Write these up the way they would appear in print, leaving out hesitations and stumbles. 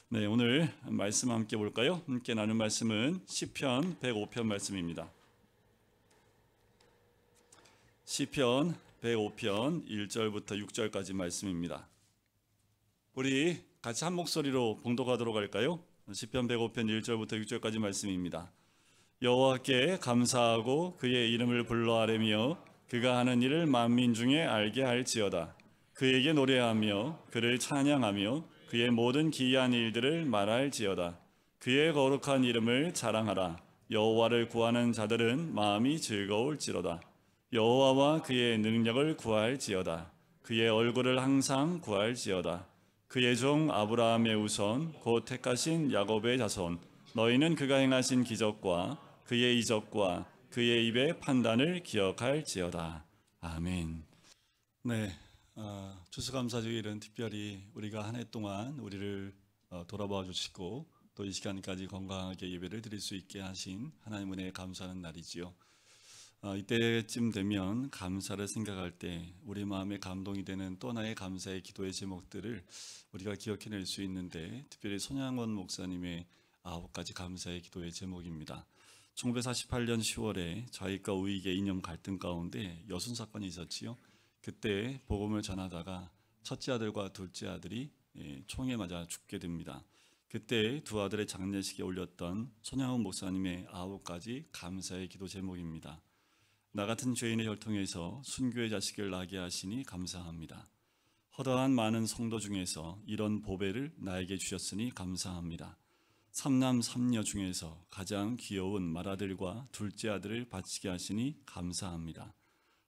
네, 오늘 말씀 함께 볼까요? 함께 나눌 말씀은 시편 105편 말씀입니다. 시편 105편 1절부터 6절까지 말씀입니다. 우리 같이 한 목소리로 봉독하도록 할까요? 시편 105편 1절부터 6절까지 말씀입니다. 여호와께 감사하고 그의 이름을 불러 아뢰며 그가 하는 일을 만민 중에 알게 할지어다. 그에게 노래하며 그를 찬양하며 그의 모든 기이한 일들을 말할지어다. 그의 거룩한 이름을 자랑하라. 여호와를 구하는 자들은 마음이 즐거울지로다. 여호와와 그의 능력을 구할지어다. 그의 얼굴을 항상 구할지어다. 그의 종 아브라함의 우선 곧 택하신 야곱의 자손 너희는 그가 행하신 기적과 그의 이적과 그의 입의 판단을 기억할지어다. 아멘. 네, 추수감사주일은 특별히 우리가 한 해 동안 우리를 돌아봐 주시고 또 이 시간까지 건강하게 예배를 드릴 수 있게 하신 하나님 은혜에 감사하는 날이지요. 이때쯤 되면 감사를 생각할 때 우리 마음에 감동이 되는 또 하나의 감사의 기도의 제목들을 우리가 기억해낼 수 있는데, 특별히 손양원 목사님의 9가지 감사의 기도의 제목입니다. 1948년 10월에 좌익과 우익의 이념 갈등 가운데 여순 사건이 있었지요. 그때 복음을 전하다가 첫째 아들과 둘째 아들이 총에 맞아 죽게 됩니다. 그때 두 아들의 장례식에 올렸던 손양원 목사님의 9가지 감사의 기도 제목입니다. 나 같은 죄인의 혈통에서 순교의 자식을 낳게 하시니 감사합니다. 허다한 많은 성도 중에서 이런 보배를 나에게 주셨으니 감사합니다. 삼남 삼녀 중에서 가장 귀여운 맏아들과 둘째 아들을 바치게 하시니 감사합니다.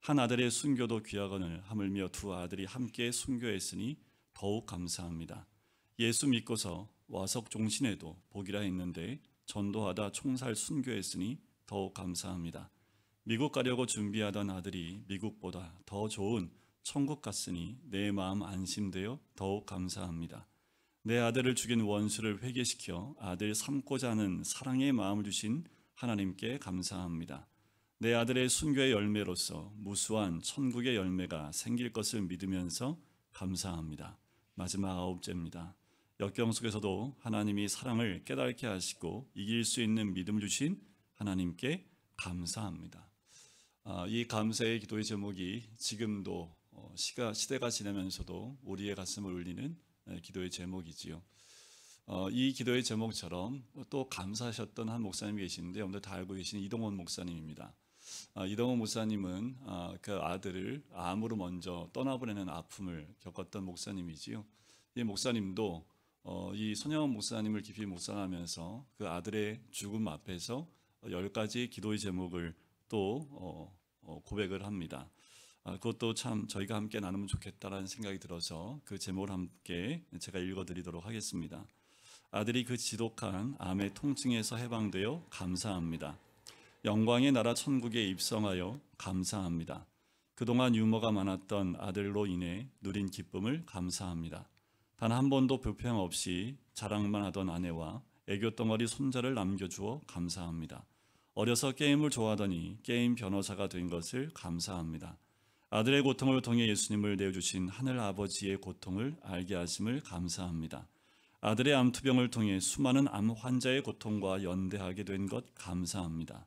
한 아들의 순교도 귀하거늘 하물며 두 아들이 함께 순교했으니 더욱 감사합니다. 예수 믿고서 와석 종신에도 복이라 했는데 전도하다 총살 순교했으니 더욱 감사합니다. 미국 가려고 준비하던 아들이 미국보다 더 좋은 천국 갔으니 내 마음 안심되어 더욱 감사합니다. 내 아들을 죽인 원수를 회개시켜 아들 삼고자 하는 사랑의 마음을 주신 하나님께 감사합니다. 내 아들의 순교의 열매로서 무수한 천국의 열매가 생길 것을 믿으면서 감사합니다. 마지막 9제입니다. 역경 속에서도 하나님이 사랑을 깨닫게 하시고 이길 수 있는 믿음을 주신 하나님께 감사합니다. 이 감사의 기도의 제목이 지금도 시대가 지나면서도 우리의 가슴을 울리는 기도의 제목이지요. 이 기도의 제목처럼 또 감사하셨던 한 목사님이 계시는데 여러분들 다 알고 계신 이동원 목사님입니다. 이동원 목사님은 그 아들을 암으로 먼저 떠나보내는 아픔을 겪었던 목사님이지요. 이 목사님도 이 손양원 목사님을 깊이 묵상하면서 그 아들의 죽음 앞에서 10가지 기도의 제목을 또 고백을 합니다. 그것도 참 저희가 함께 나누면 좋겠다라는 생각이 들어서 그 제목을 함께 제가 읽어드리도록 하겠습니다. 아들이 그 지독한 암의 통증에서 해방되어 감사합니다. 영광의 나라 천국에 입성하여 감사합니다. 그동안 유머가 많았던 아들로 인해 누린 기쁨을 감사합니다. 단 한 번도 불평 없이 자랑만 하던 아내와 애교 덩어리 손자를 남겨주어 감사합니다. 어려서 게임을 좋아하더니 게임 변호사가 된 것을 감사합니다. 아들의 고통을 통해 예수님을 내어주신 하늘 아버지의 고통을 알게 하심을 감사합니다. 아들의 암투병을 통해 수많은 암 환자의 고통과 연대하게 된 것 감사합니다.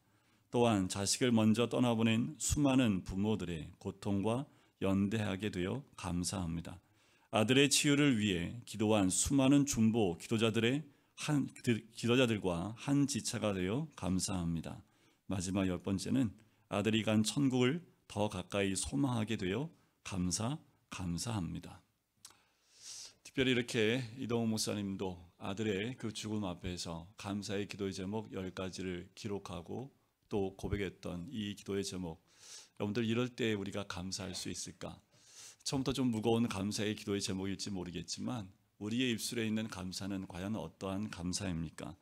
또한 자식을 먼저 떠나보낸 수많은 부모들의 고통과 연대하게 되어 감사합니다. 아들의 치유를 위해 기도한 수많은 중보 기도자들과 한 지체가 되어 감사합니다. 마지막 10번째는 아들이 간 천국을 더 가까이 소망하게 되어 감사합니다. 특별히 이렇게 이동호 목사님도 아들의 그 죽음 앞에서 감사의 기도의 제목 10가지를 기록하고 또 고백했던 이 기도의 제목, 여러분들 이럴 때 우리가 감사할 수 있을까? 처음부터 좀 무거운 감사의 기도의 제목일지 모르겠지만 우리의 입술에 있는 감사는 과연 어떠한 감사입니까?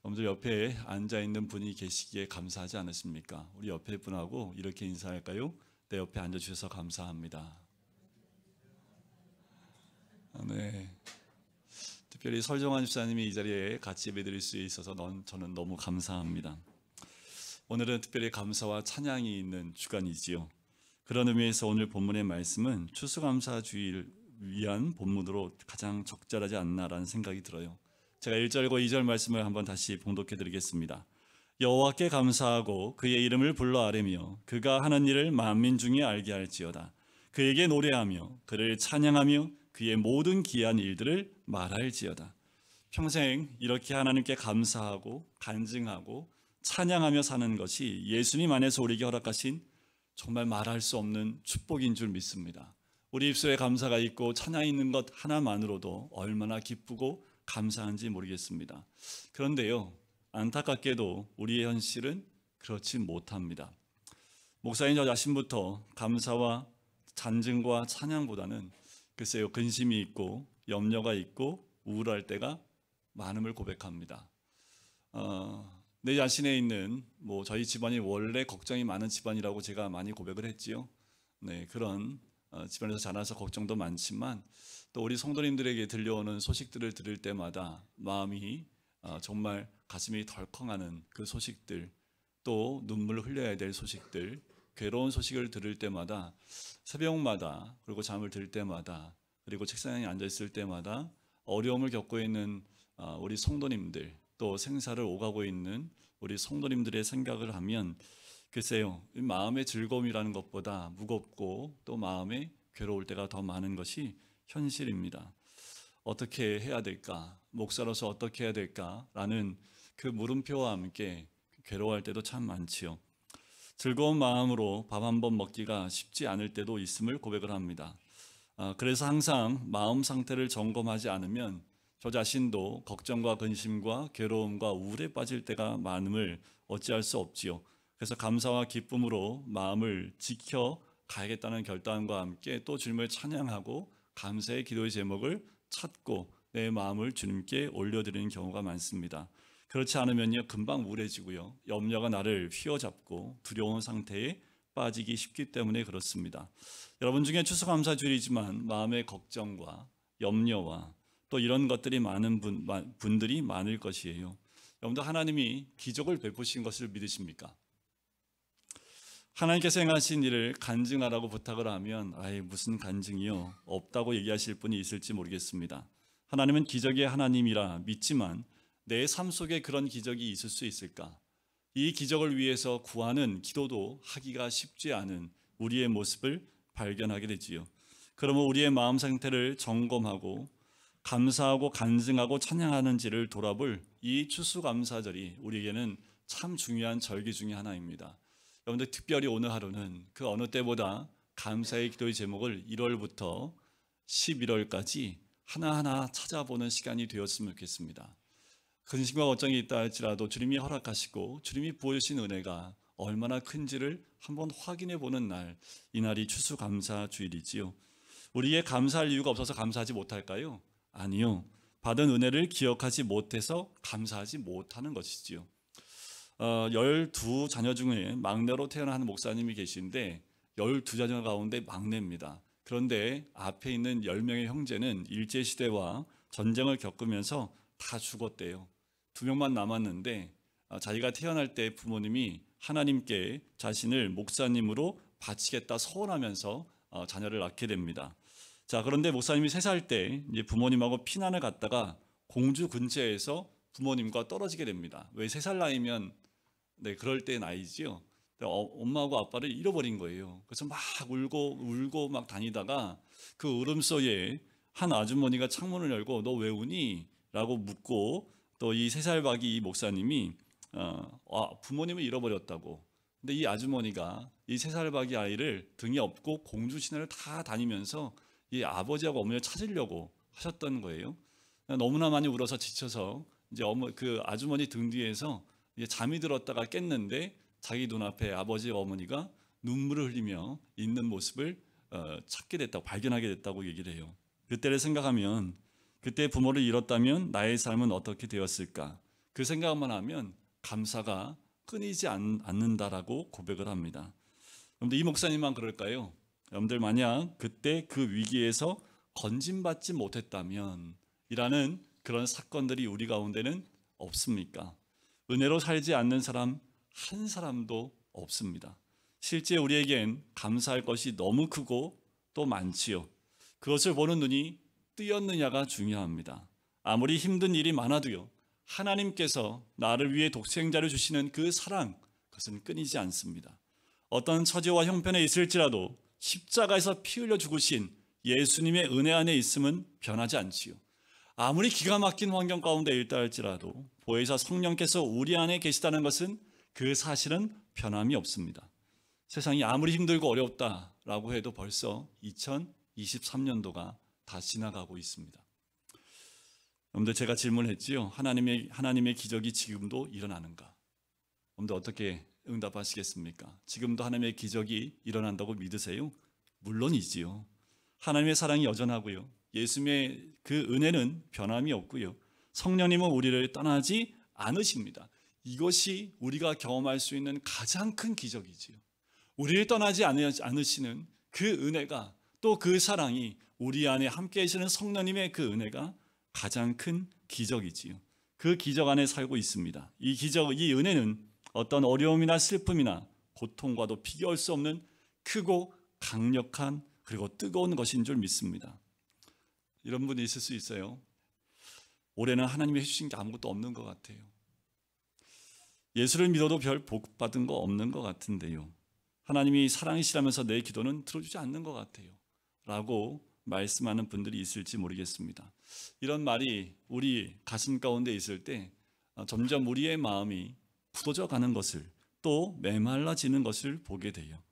여러분들 옆에 앉아있는 분이 계시기에 감사하지 않으십니까? 우리 옆에 분하고 이렇게 인사할까요? 내 옆에 앉아주셔서 감사합니다. 네. 특별히 설정환 집사님이 이 자리에 같이 예배드릴 수 있어서 저는 너무 감사합니다. 오늘은 특별히 감사와 찬양이 있는 주간이지요. 그런 의미에서 오늘 본문의 말씀은 추수감사주의를 위한 본문으로 가장 적절하지 않나라는 생각이 들어요. 제가 1절과 2절 말씀을 한번 다시 봉독해 드리겠습니다. 여호와께 감사하고 그의 이름을 불러 아뢰며 그가 하는 일을 만민 중에 알게 할지어다. 그에게 노래하며 그를 찬양하며 그의 모든 기이한 일들을 말할지어다. 평생 이렇게 하나님께 감사하고 간증하고 찬양하며 사는 것이 예수님 안에서 우리에게 허락하신 정말 말할 수 없는 축복인 줄 믿습니다. 우리 입술에 감사가 있고 찬양이 있는 것 하나만으로도 얼마나 기쁘고 감사한지 모르겠습니다. 그런데요, 안타깝게도 우리의 현실은 그렇지 못합니다. 목사님 저 자신부터 감사와 간증과 찬양보다는 글쎄요, 근심이 있고 염려가 있고 우울할 때가 많음을 고백합니다. 내 자신에 있는 저희 집안이 원래 걱정이 많은 집안이라고 제가 많이 고백을 했지요. 네, 그런 집안에서 자라서 걱정도 많지만 또 우리 성도님들에게 들려오는 소식들을 들을 때마다 마음이 정말 가슴이 덜컹하는 그 소식들, 또 눈물을 흘려야 될 소식들, 괴로운 소식을 들을 때마다 새벽마다 그리고 잠을 들 때마다 그리고 책상에 앉아 있을 때마다 어려움을 겪고 있는 우리 성도님들, 또 생사를 오가고 있는 우리 성도님들의 생각을 하면 글쎄요, 마음의 즐거움이라는 것보다 무겁고 또 마음에 괴로울 때가 더 많은 것이 현실입니다. 어떻게 해야 될까? 목사로서 어떻게 해야 될까라는 그 물음표와 함께 괴로워할 때도 참 많지요. 즐거운 마음으로 밥 한 번 먹기가 쉽지 않을 때도 있음을 고백을 합니다. 그래서 항상 마음 상태를 점검하지 않으면 저 자신도 걱정과 근심과 괴로움과 우울에 빠질 때가 많음을 어찌할 수 없지요. 그래서 감사와 기쁨으로 마음을 지켜 가야겠다는 결단과 함께 또 주님을 찬양하고 감사의 기도의 제목을 찾고 내 마음을 주님께 올려드리는 경우가 많습니다. 그렇지 않으면요, 금방 우울해지고요, 염려가 나를 휘어잡고 두려운 상태에 빠지기 쉽기 때문에 그렇습니다. 여러분 중에 추수감사주일이지만 마음의 걱정과 염려와 또 이런 것들이 많은 분들이 많을 것이에요. 여러분도 하나님이 기적을 베푸신 것을 믿으십니까? 하나님께서 행하신 일을 간증하라고 부탁을 하면 무슨 간증이요? 없다고 얘기하실 분이 있을지 모르겠습니다. 하나님은 기적의 하나님이라 믿지만 내 삶 속에 그런 기적이 있을 수 있을까? 이 기적을 위해서 구하는 기도도 하기가 쉽지 않은 우리의 모습을 발견하게 되지요. 그러면 우리의 마음 상태를 점검하고 감사하고 간증하고 찬양하는지를 돌아볼 이 추수감사절이 우리에게는 참 중요한 절기 중에 하나입니다. 여러분들 특별히 오늘 하루는 그 어느 때보다 감사의 기도의 제목을 1월부터 11월까지 하나하나 찾아보는 시간이 되었으면 좋겠습니다. 근심과 걱정이 있다 할지라도 주님이 허락하시고 주님이 부어주신 은혜가 얼마나 큰지를 한번 확인해 보는 날, 이 날이 추수감사주일이지요. 우리에게 감사할 이유가 없어서 감사하지 못할까요? 아니요. 받은 은혜를 기억하지 못해서 감사하지 못하는 것이지요. 12자녀 중에 막내로 태어난 목사님이 계신데 12자녀 가운데 막내입니다. 그런데 앞에 있는 10명의 형제는 일제시대와 전쟁을 겪으면서 다 죽었대요. 2명만 남았는데 자기가 태어날 때 부모님이 하나님께 자신을 목사님으로 바치겠다 서원하면서 자녀를 낳게 됩니다. 자, 그런데 목사님이 3살 때 이제 부모님하고 피난을 갔다가 공주 근처에서 부모님과 떨어지게 됩니다. 왜 3살 나이면 그럴 때 나이지요. 엄마하고 아빠를 잃어버린 거예요. 그래서 막 울고 막 다니다가 그 울음소리에 한 아주머니가 창문을 열고 너 왜 우니? 라고 묻고 또 이 3살 박이 목사님이 부모님을 잃어버렸다고. 근데 이 아주머니가 이 3살 박이 아이를 등에 업고 공주 시내를 다 다니면서 이 아버지하고 어머니를 찾으려고 하셨던 거예요. 너무나 많이 울어서 지쳐서 이제 그 아주머니 등 뒤에서 이제 잠이 들었다가 깼는데 자기 눈앞에 아버지와 어머니가 눈물을 흘리며 있는 모습을 찾게 됐다고, 발견하게 됐다고 얘기를 해요. 그때를 생각하면 그때 부모를 잃었다면 나의 삶은 어떻게 되었을까? 그 생각만 하면 감사가 끊이지 않는다라고 고백을 합니다. 여러분들 이 목사님만 그럴까요? 여러분들 만약 그때 그 위기에서 건진받지 못했다면 이라는 그런 사건들이 우리 가운데는 없습니까? 은혜로 살지 않는 사람 한 사람도 없습니다. 실제 우리에겐 감사할 것이 너무 크고 또 많지요. 그것을 보는 눈이 뜨였느냐가 중요합니다. 아무리 힘든 일이 많아도요, 하나님께서 나를 위해 독생자를 주시는 그 사랑, 그것은 끊이지 않습니다. 어떤 처지와 형편에 있을지라도 십자가에서 피 흘려 죽으신 예수님의 은혜 안에 있음은 변하지 않지요. 아무리 기가 막힌 환경 가운데 있다 할지라도 보혜사 성령께서 우리 안에 계시다는 것은 그 사실은 변함이 없습니다. 세상이 아무리 힘들고 어렵다라고 해도 벌써 2023년도가 다 지나가고 있습니다. 여러분들, 제가 질문했지요. 하나님의 기적이 지금도 일어나는가? 여러분들 어떻게 응답하시겠습니까? 지금도 하나님의 기적이 일어난다고 믿으세요? 물론이지요. 하나님의 사랑이 여전하고요. 예수님의 그 은혜는 변함이 없고요. 성령님은 우리를 떠나지 않으십니다. 이것이 우리가 경험할 수 있는 가장 큰 기적이지요. 우리를 떠나지 않으시는 그 은혜가, 또 그 사랑이, 우리 안에 함께 계시는 성령님의 그 은혜가 가장 큰 기적이지요. 그 기적 안에 살고 있습니다. 이 은혜는 어떤 어려움이나 슬픔이나 고통과도 비교할 수 없는 크고 강력한, 그리고 뜨거운 것인 줄 믿습니다. 이런 분이 있을 수 있어요. 올해는 하나님이 해주신 게 아무것도 없는 것 같아요. 예수를 믿어도 별 복 받은 거 없는 것 같은데요. 하나님이 사랑이시라면서 내 기도는 들어주지 않는 것 같아요. 라고 말씀하는 분들이 있을지 모르겠습니다. 이런 말이 우리 가슴 가운데 있을 때 점점 우리의 마음이 굳어져 가는 것을, 또 메말라지는 것을 보게 돼요.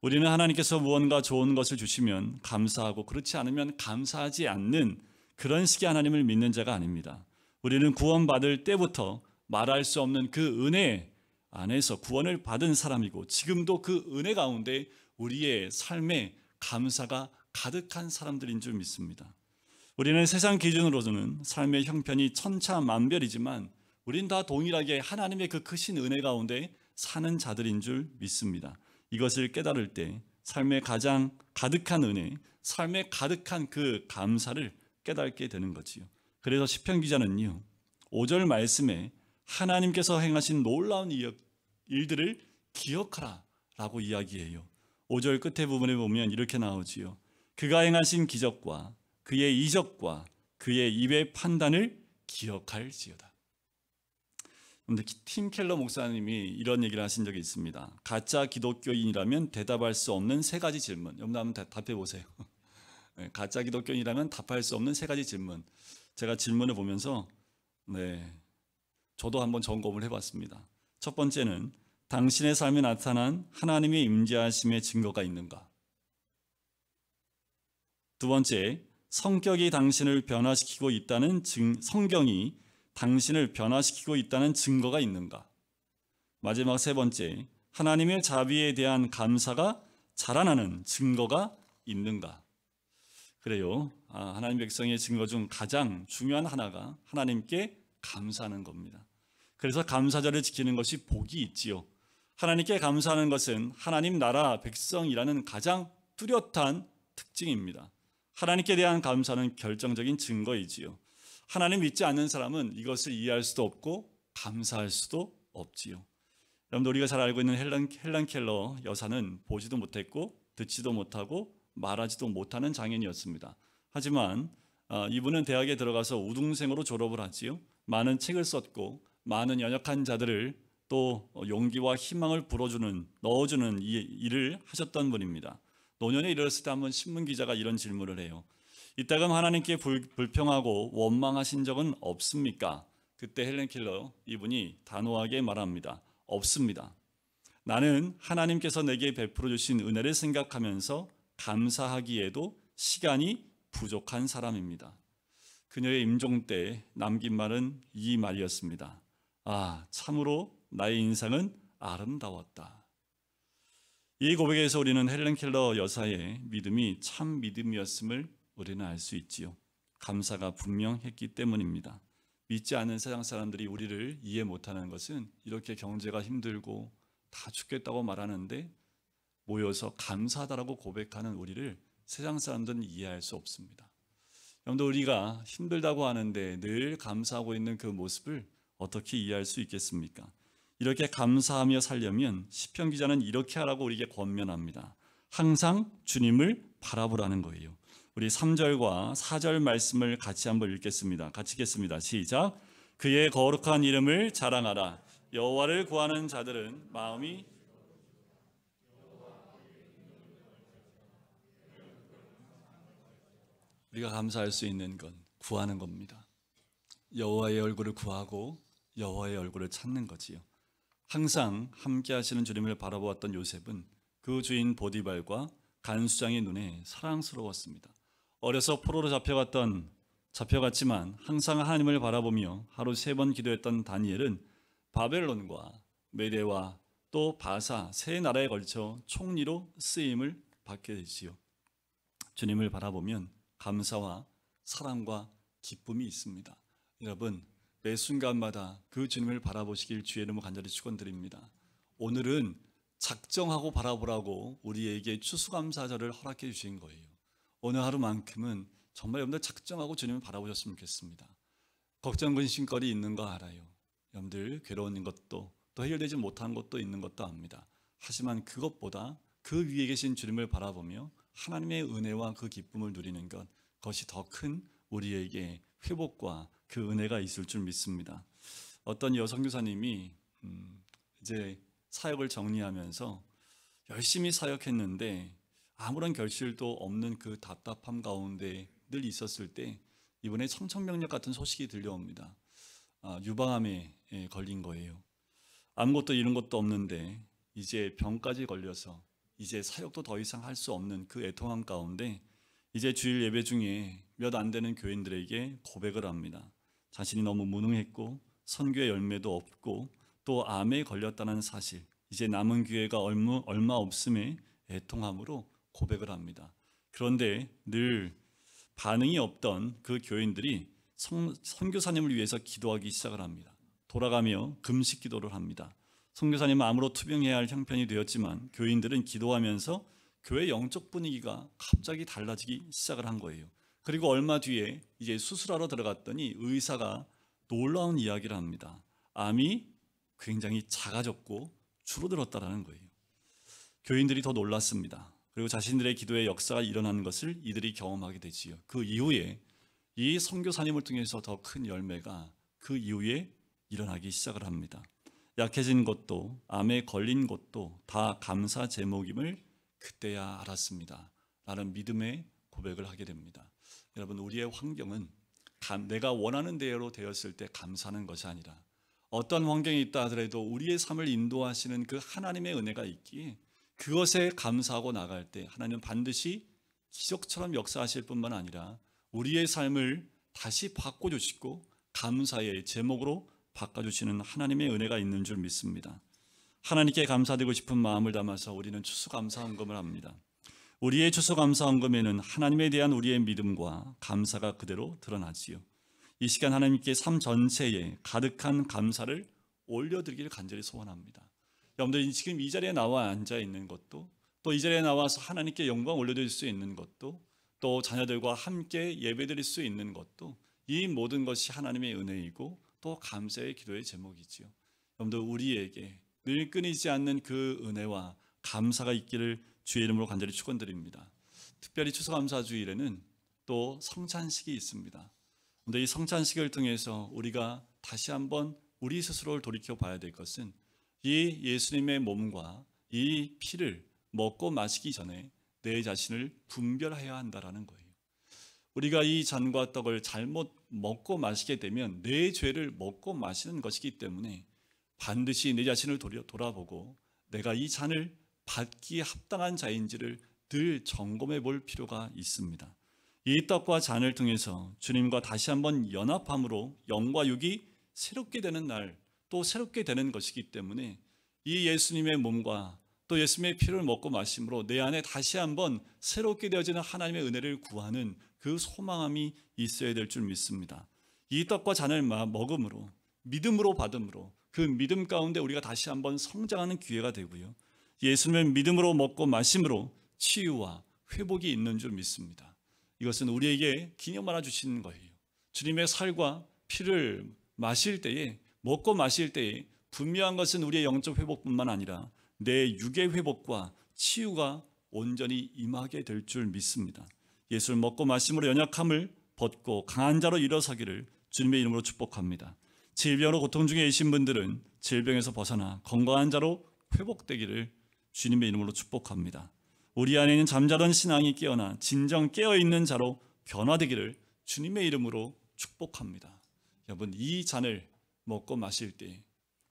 우리는 하나님께서 무언가 좋은 것을 주시면 감사하고, 그렇지 않으면 감사하지 않는 그런 식의 하나님을 믿는 자가 아닙니다. 우리는 구원받을 때부터 말할 수 없는 그 은혜 안에서 구원을 받은 사람이고, 지금도 그 은혜 가운데 우리의 삶에 감사가 가득한 사람들인 줄 믿습니다. 우리는 세상 기준으로는 삶의 형편이 천차만별이지만 우린 다 동일하게 하나님의 그 크신 은혜 가운데 사는 자들인 줄 믿습니다. 이것을 깨달을 때 삶의 가장 가득한 은혜, 삶의 가득한 그 감사를 깨닫게 되는 거지요. 그래서 시편 기자는요, 5절 말씀에 하나님께서 행하신 놀라운 일들을 기억하라 라고 이야기해요. 5절 끝에 부분에 보면 이렇게 나오지요. 그가 행하신 기적과 그의 이적과 그의 입의 판단을 기억할지어다. 팀 켈러 목사님이 이런 얘기를 하신 적이 있습니다. 가짜 기독교인이라면 대답할 수 없는 세 가지 질문. 여러분 한번 답해 보세요. 가짜 기독교인이라면 답할 수 없는 세 가지 질문. 제가 질문을 보면서 저도 한번 점검을 해봤습니다. 첫 번째는 당신의 삶에 나타난 하나님의 임재하심의 증거가 있는가? 두 번째, 성격이 당신을 변화시키고 있다는 성경이 당신을 변화시키고 있다는 증거가 있는가? 마지막 세 번째, 하나님의 자비에 대한 감사가 자라나는 증거가 있는가? 그래요. 하나님 백성의 증거 중 가장 중요한 하나가 하나님께 감사하는 겁니다. 그래서 감사절을 지키는 것이 복이 있지요. 하나님께 감사하는 것은 하나님 나라 백성이라는 가장 뚜렷한 특징입니다. 하나님께 대한 감사는 결정적인 증거이지요. 하나님 믿지 않는 사람은 이것을 이해할 수도 없고 감사할 수도 없지요. 여러분, 우리가 잘 알고 있는 헬렌 켈러 여사는 보지도 못했고 듣지도 못하고 말하지도 못하는 장인이었습니다. 하지만 이분은 대학에 들어가서 우등생으로 졸업을 하지요. 많은 책을 썼고 많은 연약한 자들을 또 용기와 희망을 넣어주는 일을 하셨던 분입니다. 노년에 이르렀을 때 한번 신문기자가 이런 질문을 해요. 이따금 하나님께 불평하고 원망하신 적은 없습니까? 그때 헬렌 켈러 이분이 단호하게 말합니다. 없습니다. 나는 하나님께서 내게 베풀어 주신 은혜를 생각하면서 감사하기에도 시간이 부족한 사람입니다. 그녀의 임종 때 남긴 말은 이 말이었습니다. 참으로 나의 인생은 아름다웠다. 이 고백에서 우리는 헬렌 켈러 여사의 믿음이 참 믿음이었음을 우리는 알 수 있지요. 감사가 분명했기 때문입니다. 믿지 않는 세상 사람들이 우리를 이해 못하는 것은 이렇게 경제가 힘들고 다 죽겠다고 말하는데 모여서 감사하다라고 고백하는 우리를 세상 사람들은 이해할 수 없습니다. 여러분들, 우리가 힘들다고 하는데 늘 감사하고 있는 그 모습을 어떻게 이해할 수 있겠습니까? 이렇게 감사하며 살려면 시편 기자는 이렇게 하라고 우리에게 권면합니다. 항상 주님을 바라보라는 거예요. 우리 3절과 4절 말씀을 같이 한번 읽겠습니다. 같이 읽겠습니다. 시작. 그의 거룩한 이름을 자랑하라. 여호와를 구하는 자들은 마음이 우리가 감사할 수 있는 건 구하는 겁니다. 여호와의 얼굴을 구하고 여호와의 얼굴을 찾는 거지요. 항상 함께 하시는 주님을 바라보았던 요셉은 그 주인 보디발과 간수장의 눈에 사랑스러웠습니다. 어려서 포로로 잡혀갔지만 항상 하나님을 바라보며 하루 3번 기도했던 다니엘은 바벨론과 메대와 또 바사 3나라에 걸쳐 총리로 쓰임을 받게 되지요. 주님을 바라보면 감사와 사랑과 기쁨이 있습니다. 여러분, 매 순간마다 그 주님을 바라보시길 주의 이름으로 간절히 축원드립니다. 오늘은 작정하고 바라보라고 우리에게 추수감사절을 허락해 주신 거예요. 오늘 하루만큼은 정말 여러분들 작정하고 주님을 바라보셨으면 좋겠습니다. 걱정 근심거리 있는 거 알아요. 여러분들 괴로운 것도 또 해결되지 못한 것도 있는 것도 압니다. 하지만 그것보다 그 위에 계신 주님을 바라보며 하나님의 은혜와 그 기쁨을 누리는 것, 그것이 더 큰 우리에게 회복과 그 은혜가 있을 줄 믿습니다. 어떤 여선교사님이 이제 사역을 정리하면서 열심히 사역했는데 아무런 결실도 없는 그 답답함 가운데 늘 있었을 때 이번에 청천벽력 같은 소식이 들려옵니다. 유방암에 걸린 거예요. 아무것도 이룬 것도 없는데 이제 병까지 걸려서 이제 사역도 더 이상 할 수 없는 그 애통함 가운데 이제 주일 예배 중에 몇 안 되는 교인들에게 고백을 합니다. 자신이 너무 무능했고 선교의 열매도 없고 또 암에 걸렸다는 사실, 이제 남은 기회가 얼마 없음에 애통함으로 고백을 합니다. 그런데 늘 반응이 없던 그 교인들이 선교사님을 위해서 기도하기 시작을 합니다. 돌아가며 금식 기도를 합니다. 선교사님은 암으로 투병해야 할 형편이 되었지만 교인들은 기도하면서 교회 영적 분위기가 갑자기 달라지기 시작을 한 거예요. 그리고 얼마 뒤에 이제 수술하러 들어갔더니 의사가 놀라운 이야기를 합니다. 암이 굉장히 작아졌고 줄어들었다라는 거예요. 교인들이 더 놀랐습니다. 그리고 자신들의 기도의 역사가 일어나는 것을 이들이 경험하게 되지요. 그 이후에 이 선교사님을 통해서 더 큰 열매가 그 이후에 일어나기 시작을 합니다. 약해진 것도 암에 걸린 것도 다 감사 제목임을 그때야 알았습니다. 라는 믿음의 고백을 하게 됩니다. 여러분, 우리의 환경은 내가 원하는 대로 되었을 때 감사하는 것이 아니라 어떤 환경이 있다 하더라도 우리의 삶을 인도하시는 그 하나님의 은혜가 있기에 그것에 감사하고 나갈 때 하나님은 반드시 기적처럼 역사하실 뿐만 아니라 우리의 삶을 다시 바꿔주시고 감사의 제목으로 바꿔주시는 하나님의 은혜가 있는 줄 믿습니다. 하나님께 감사드리고 싶은 마음을 담아서 우리는 추수감사헌금을 합니다. 우리의 추수감사헌금에는 하나님에 대한 우리의 믿음과 감사가 그대로 드러나지요. 이 시간 하나님께 삶 전체에 가득한 감사를 올려드리기를 간절히 소원합니다. 여러분들 지금 이 자리에 나와 앉아 있는 것도, 또 이 자리에 나와서 하나님께 영광 올려드릴 수 있는 것도, 또 자녀들과 함께 예배드릴 수 있는 것도, 이 모든 것이 하나님의 은혜이고 또 감사의 기도의 제목이지요. 여러분들 우리에게 늘 끊이지 않는 그 은혜와 감사가 있기를 주의 이름으로 간절히 축원드립니다. 특별히 추수감사주일에는 또 성찬식이 있습니다. 그런데 이 성찬식을 통해서 우리가 다시 한번 우리 스스로를 돌이켜 봐야 될 것은 이 예수님의 몸과 이 피를 먹고 마시기 전에 내 자신을 분별해야 한다라는 거예요. 우리가 이 잔과 떡을 잘못 먹고 마시게 되면 내 죄를 먹고 마시는 것이기 때문에 반드시 내 자신을 돌아보고 내가 이 잔을 받기에 합당한 자인지를 늘 점검해 볼 필요가 있습니다. 이 떡과 잔을 통해서 주님과 다시 한번 연합함으로 영과 육이 새롭게 되는 날, 또 새롭게 되는 것이기 때문에 이 예수님의 몸과 또 예수님의 피를 먹고 마심으로 내 안에 다시 한번 새롭게 되어지는 하나님의 은혜를 구하는 그 소망함이 있어야 될 줄 믿습니다. 이 떡과 잔을 먹음으로, 믿음으로 받음으로 그 믿음 가운데 우리가 다시 한번 성장하는 기회가 되고요. 예수님의 믿음으로 먹고 마심으로 치유와 회복이 있는 줄 믿습니다. 이것은 우리에게 기념 하나 주시는 거예요. 주님의 살과 피를 마실 때에, 먹고 마실 때에 분명한 것은 우리의 영적 회복뿐만 아니라 내 육의 회복과 치유가 온전히 임하게 될 줄 믿습니다. 예수를 먹고 마심으로 연약함을 벗고 강한 자로 일어서기를 주님의 이름으로 축복합니다. 질병으로 고통 중에 계신 분들은 질병에서 벗어나 건강한 자로 회복되기를 주님의 이름으로 축복합니다. 우리 안에 있는 잠자던 신앙이 깨어나 진정 깨어있는 자로 변화되기를 주님의 이름으로 축복합니다. 여러분, 이 잔을 먹고 마실 때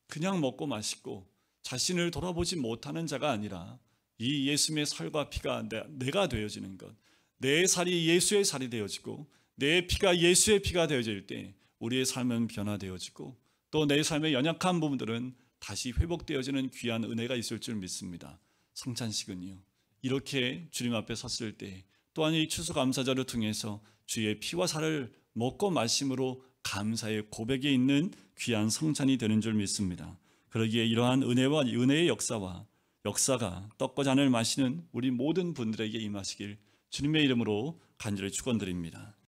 그냥 먹고 마시고 자신을 돌아보지 못하는 자가 아니라 이 예수님의 살과 피가 내가 되어지는 것, 내 살이 예수의 살이 되어지고 내 피가 예수의 피가 되어질 때 우리의 삶은 변화되어지고 또 내 삶의 연약한 부분들은 다시 회복되어지는 귀한 은혜가 있을 줄 믿습니다. 성찬식은요, 이렇게 주님 앞에 섰을 때 또한 이 추수감사절을 통해서 주의 피와 살을 먹고 마심으로 감사의 고백이 있는 귀한 성찬이 되는 줄 믿습니다. 그러기에 이러한 은혜와 은혜의 역사가 떡과 잔을 마시는 우리 모든 분들에게 임하시길 주님의 이름으로 간절히 축원드립니다.